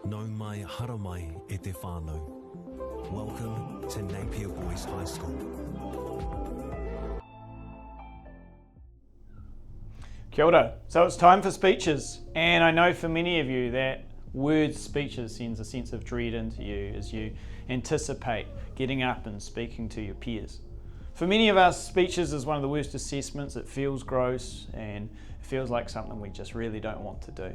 Nau mai haramai e te whānau. Welcome to Napier Boys High School. Kia ora. So it's time for speeches, and I know for many of you that word speeches sends a sense of dread into you as you anticipate getting up and speaking to your peers. For many of us, speeches is one of the worst assessments. It feels gross and it feels like something we just really don't want to do.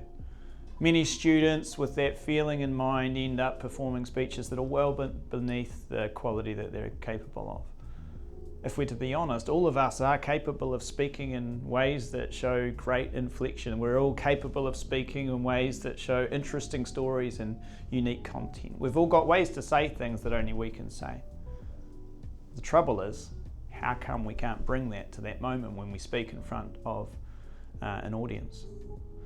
Many students with that feeling in mind end up performing speeches that are well beneath the quality that they're capable of. If we're to be honest, all of us are capable of speaking in ways that show great inflection. We're all capable of speaking in ways that show interesting stories and unique content. We've all got ways to say things that only we can say. The trouble is, how come we can't bring that to that moment when we speak in front of an audience?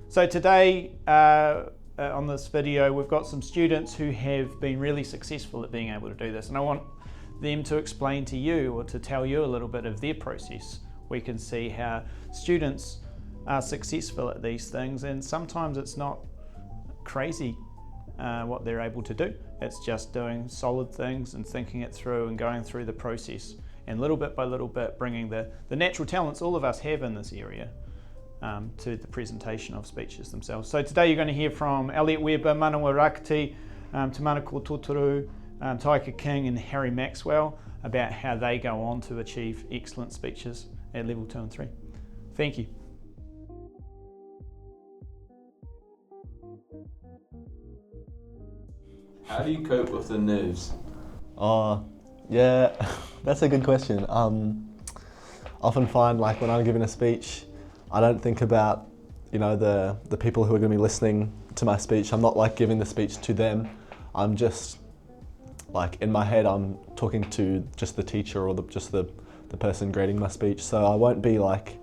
So today on this video, we've got some students who have been really successful at being able to do this, and I want them to explain to you or to tell you a little bit of their process. We can see how students are successful at these things, and sometimes it's not crazy what they're able to do. It's just doing solid things and thinking it through and going through the process, and little bit by little bit bringing the natural talents all of us have in this area to the presentation of speeches themselves. So today you're going to hear from Elliot Weber, Manawa Rakati, Te Manako Totoru, Taika King and Harry Maxwell about how they go on to achieve excellent speeches at level 2 and 3. Thank you. How do you cope with the nerves? Yeah, that's a good question. Often find like when I'm giving a speech, I don't think about, you know, the people who are going to be listening to my speech. I'm not like giving the speech to them. I'm just like in my head, I'm talking to just the teacher or just the person grading my speech. So I won't be like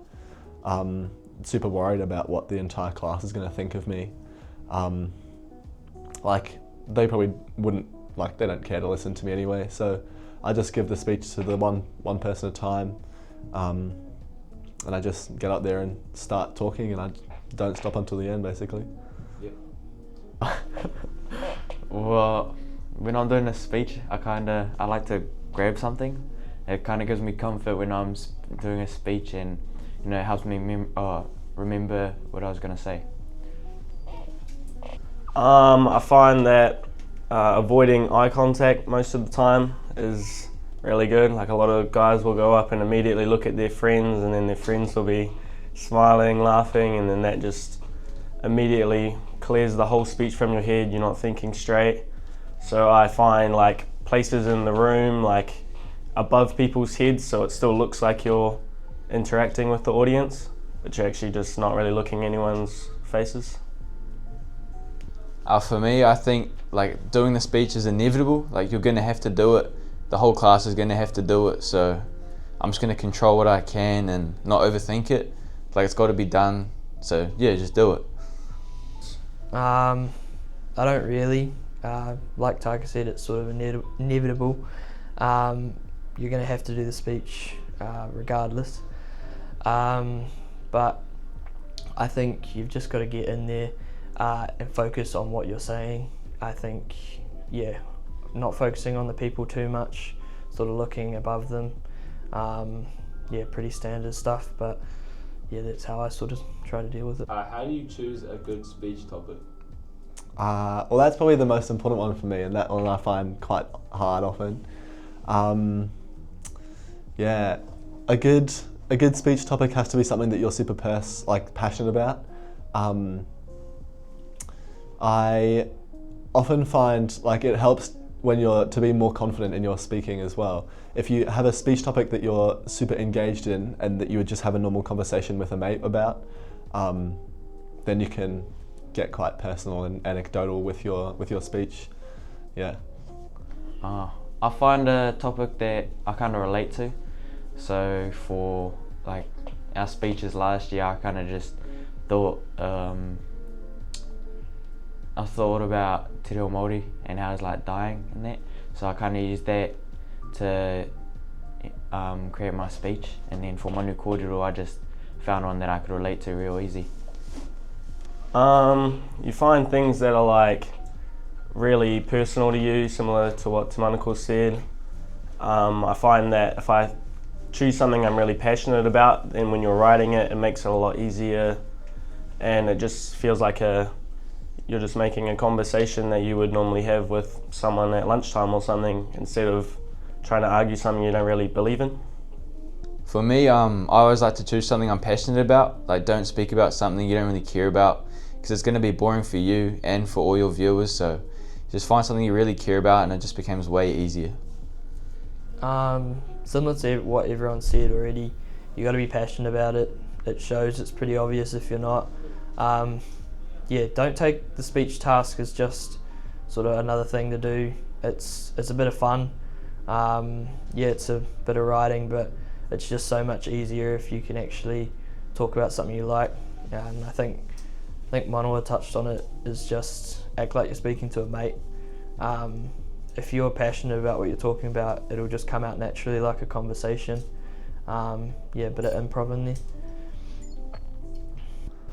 super worried about what the entire class is going to think of me. Like they probably wouldn't, like they don't care to listen to me anyway. So I just give the speech to the one person at a time. And I just get up there and start talking, and I don't stop until the end, basically. Yep. Well, when I'm doing a speech, I like to grab something. It kind of gives me comfort when I'm doing a speech, and you know, it helps me remember what I was going to say. I find that avoiding eye contact most of the time is really good. Like a lot of guys will go up and immediately look at their friends, and then their friends will be smiling, laughing, and then that just immediately clears the whole speech from your head. You're not thinking straight. So I find like places in the room like above people's heads, so it still looks like you're interacting with the audience, but you're actually just not really looking anyone's faces. For me, I think like doing the speech is inevitable. Like you're going to have to do it. The whole class is going to have to do it. So I'm just going to control what I can and not overthink it. Like it's got to be done. So yeah, just do it. I don't really. Like Taika said, it's sort of inevitable. You're going to have to do the speech regardless. But I think you've just got to get in there and focus on what you're saying. I think, yeah, not focusing on the people too much, sort of looking above them. Yeah, pretty standard stuff, but yeah, that's how I sort of try to deal with it. How do you choose a good speech topic? Well, that's probably the most important one for me, and that one I find quite hard often. Yeah, a good speech topic has to be something that you're super passionate about. I often find like it helps when you're to be more confident in your speaking as well. If you have a speech topic that you're super engaged in and that you would just have a normal conversation with a mate about, then you can get quite personal and anecdotal with your speech. Yeah. I find a topic that I kind of relate to. So for like our speeches last year, I kind of just thought about te reo Māori and how it's like dying and that. So I kind of used that to create my speech, and then for manu kōrero I just found one that I could relate to real easy. You find things that are like really personal to you, similar to what Tamanako said. I find that if I choose something I'm really passionate about, then when you're writing it, it makes it a lot easier, and it just feels like you're just making a conversation that you would normally have with someone at lunchtime or something, instead of trying to argue something you don't really believe in. For me, I always like to choose something I'm passionate about. Like, don't speak about something you don't really care about, because it's going to be boring for you and for all your viewers. So just find something you really care about, and it just becomes way easier. Similar to what everyone said already, you got to be passionate about it. It shows. It's pretty obvious if you're not. Don't take the speech task as just sort of another thing to do. It's a bit of fun. It's a bit of writing, but it's just so much easier if you can actually talk about something you like. And I think Manoa touched on it, is just act like you're speaking to a mate. If you're passionate about what you're talking about, it'll just come out naturally like a conversation. Bit of improv in there.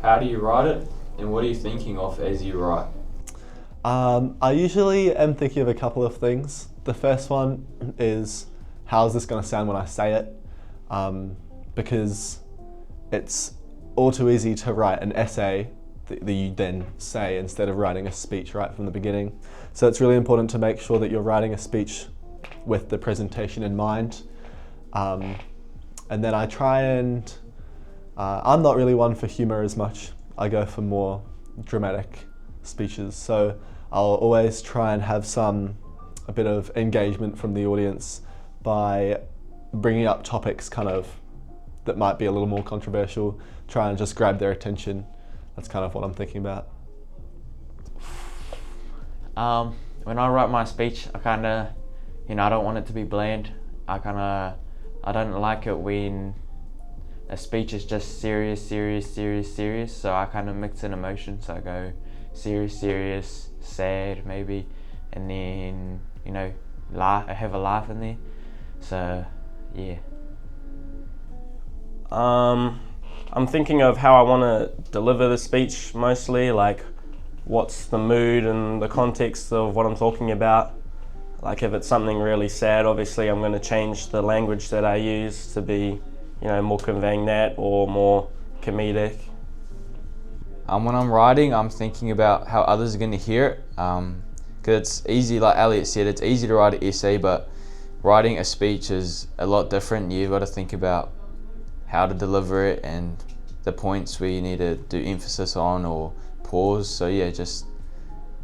How do you write it, and what are you thinking of as you write? I usually am thinking of a couple of things. The first one is, how is this going to sound when I say it? Because it's all too easy to write an essay that you then say instead of writing a speech right from the beginning. So it's really important to make sure that you're writing a speech with the presentation in mind. And then I try and, I'm not really one for humour as much. I go for more dramatic speeches. So I'll always try and have a bit of engagement from the audience by bringing up topics kind of that might be a little more controversial, try and just grab their attention. That's kind of what I'm thinking about. When I write my speech, I kind of, I don't want it to be bland. I don't like it when a speech is just serious. So I kind of mix in emotions. So I go serious, sad maybe, and then, laugh. I have a laugh in there. So, yeah. I'm thinking of how I want to deliver the speech mostly, like what's the mood and the context of what I'm talking about. Like if it's something really sad, obviously I'm going to change the language that I use to be, more conveying that, or more comedic. When I'm writing, I'm thinking about how others are going to hear it. Because it's easy, like Elliot said, it's easy to write an essay, but writing a speech is a lot different. You've got to think about how to deliver it and the points where you need to do emphasis on or pause. So yeah, just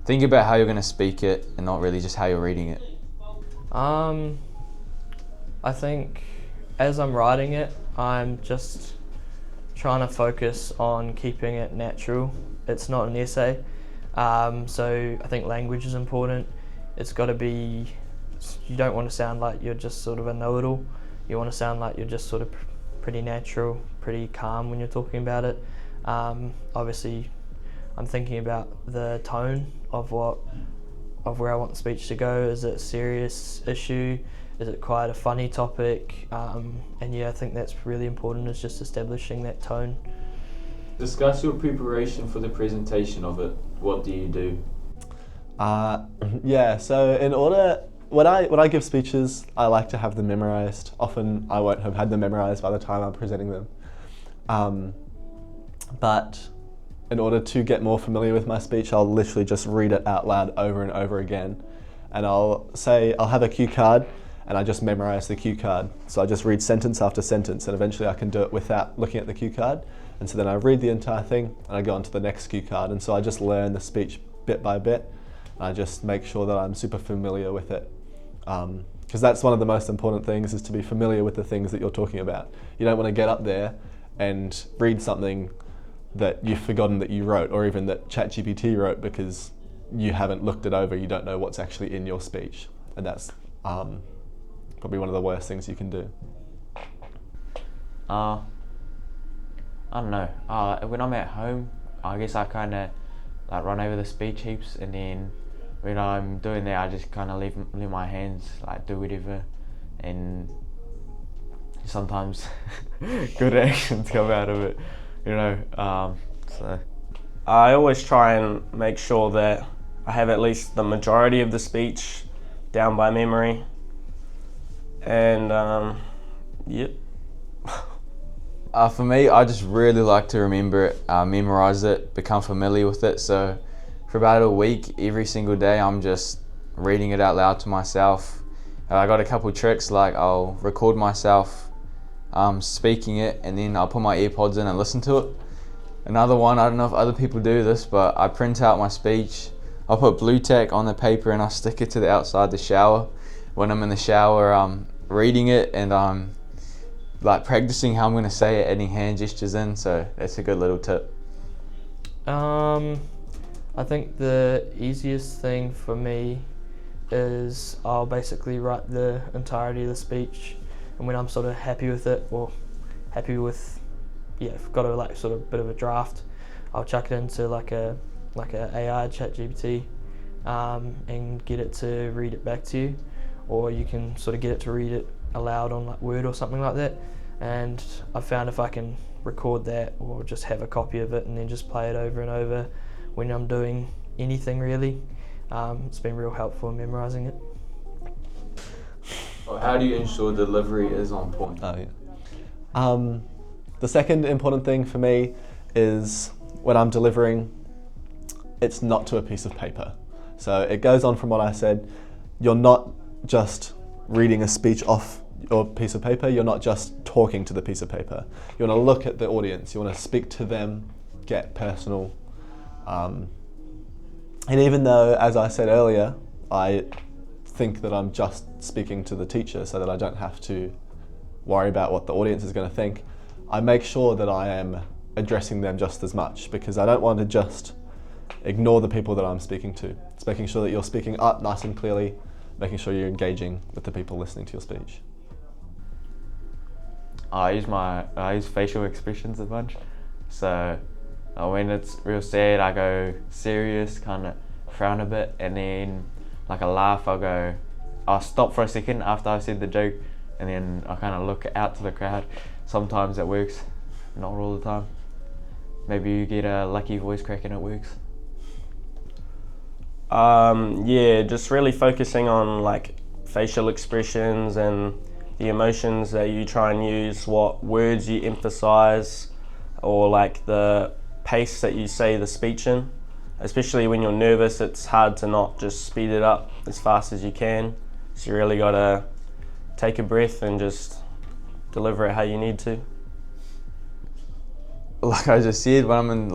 think about how you're going to speak it and not really just how you're reading it. I think as I'm writing it, I'm just trying to focus on keeping it natural. It's not an essay. So I think language is important. It's got to be, you don't want to sound like you're just sort of a know-it-all. You want to sound like you're just sort of pretty natural, pretty calm when you're talking about it. Obviously, I'm thinking about the tone of where I want the speech to go. Is it a serious issue? Is it quite a funny topic? I think that's really important, is just establishing that tone. Discuss your preparation for the presentation of it. What do you do? So in order, when I give speeches, I like to have them memorized. Often I won't have had them memorized by the time I'm presenting them. But in order to get more familiar with my speech, I'll literally just read it out loud over and over again. And I'll have a cue card, and I just memorize the cue card. So I just read sentence after sentence, and eventually I can do it without looking at the cue card. And so then I read the entire thing, and I go on to the next cue card. And so I just learn the speech bit by bit. And I just make sure that I'm super familiar with it. Because that's one of the most important things, is to be familiar with the things that you're talking about. You don't want to get up there and read something that you've forgotten that you wrote, or even that ChatGPT wrote, because you haven't looked it over, you don't know what's actually in your speech. And that's probably one of the worst things you can do. I don't know. When I'm at home, I guess I kind of like run over the speech heaps, and then when I'm doing that, I just kind of leave my hands, like do whatever, and sometimes good actions come out of it, So I always try and make sure that I have at least the majority of the speech down by memory. And yep. For me, I just really like to remember it, memorize it, become familiar with it. So for about a week, every single day, I'm just reading it out loud to myself. I got a couple tricks, like I'll record myself speaking it, and then I'll put my earpods in and listen to it. Another one, I don't know if other people do this, but I print out my speech. I'll put blue tack on the paper and I'll stick it to the outside the shower. When I'm in the shower, I'm reading it and I'm like practicing how I'm going to say it, adding hand gestures in, so that's a good little tip. I think the easiest thing for me is I'll basically write the entirety of the speech, and when I'm sort of happy with it, or happy with, I've got a like sort of bit of a draft, I'll chuck it into like a AI ChatGPT and get it to read it back to you, or you can sort of get it to read it aloud on like Word or something like that. And I found if I can record that or just have a copy of it and then just play it over and over when I'm doing anything really, it's been real helpful in memorising it. Well, how do you ensure delivery is on point? The second important thing for me is when I'm delivering, it's not to a piece of paper. So it goes on from what I said. You're not just reading a speech off your piece of paper, you're not just talking to the piece of paper. You want to look at the audience, you want to speak to them, get personal. And even though, as I said earlier, I think that I'm just speaking to the teacher so that I don't have to worry about what the audience is going to think, I make sure that I am addressing them just as much, because I don't want to just ignore the people that I'm speaking to. It's making sure that you're speaking up nice and clearly, making sure you're engaging with the people listening to your speech. I use facial expressions a bunch. So when it's real sad, I go serious, kind of frown a bit, and then like a laugh, I'll stop for a second after I've said the joke, and then I kind of look out to the crowd. Sometimes it works, not all the time. Maybe you get a lucky voice crack and it works. Just really focusing on like facial expressions and the emotions that you try and use, what words you emphasize, or like the pace that you say the speech in. Especially when you're nervous, it's hard to not just speed it up as fast as you can. So you really gotta take a breath and just deliver it how you need to. Like I just said, when I'm in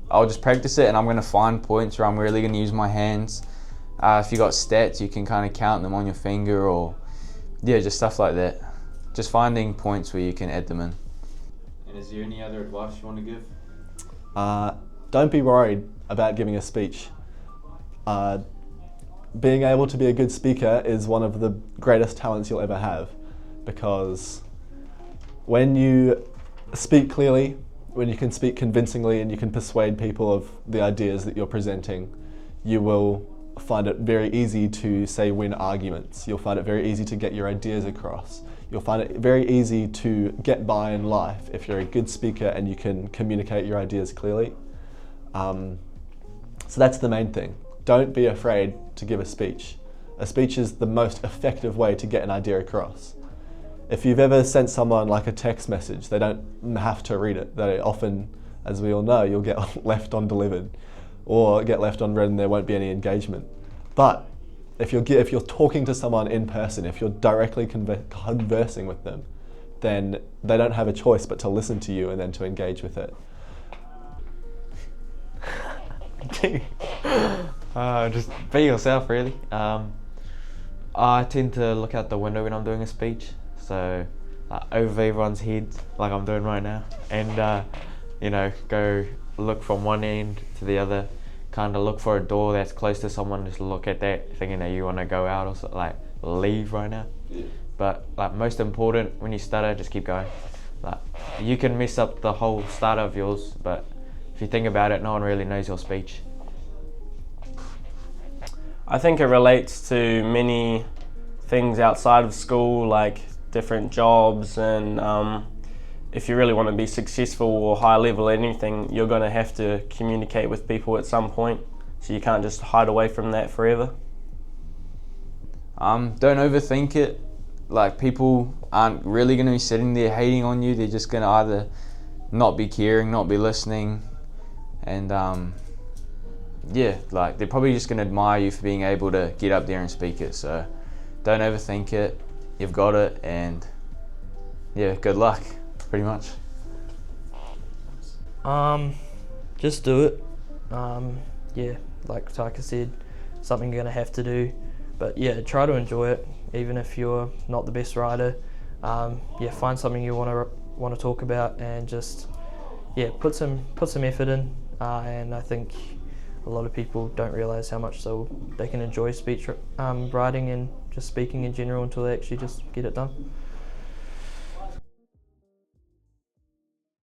I'll just practice it, and I'm going to find points where I'm really going to use my hands. If you got stats, you can kind of count them on your finger, or just stuff like that. Just finding points where you can add them in. And is there any other advice you want to give? Don't be worried about giving a speech. Being able to be a good speaker is one of the greatest talents you'll ever have, because when you speak clearly, when you can speak convincingly and you can persuade people of the ideas that you're presenting, you will find it very easy to, say, win arguments. You'll find it very easy to get your ideas across. You'll find it very easy to get by in life if you're a good speaker and you can communicate your ideas clearly. So that's the main thing. Don't be afraid to give a speech. A speech is the most effective way to get an idea across. If you've ever sent someone like a text message, they don't have to read it. They often, as we all know, you'll get left undelivered or get left unread and there won't be any engagement. But if you're talking to someone in person, if you're directly conversing with them, then they don't have a choice but to listen to you and then to engage with it. Just be yourself, really. I tend to look out the window when I'm doing a speech, so over everyone's heads, like I'm doing right now, and go look from one end to the other, kind of look for a door that's close to someone, just look at that, thinking that you want to go out or so, leave right now. Yeah. But most important, when you stutter, just keep going. You can mess up the whole stutter of yours, but if you think about it, no one really knows your speech. I think it relates to many things outside of school, like different jobs, and if you really want to be successful or high level at anything, you're going to have to communicate with people at some point. so you can't just hide away from that forever. Don't overthink it. Like, people aren't really going to be sitting there hating on you. They're just going to either not be caring, not be listening, and yeah, like, they're probably just going to admire you for being able to get up there and speak it. So don't overthink it. You've got it, and yeah, good luck, pretty much. Just do it. Yeah, like Taika said, something you're gonna have to do. But yeah, try to enjoy it, even if you're not the best rider. Yeah, find something you want to talk about, and just put some effort in. And I think a lot of people don't realise how much they can enjoy speech writing and just speaking in general until they actually just get it done.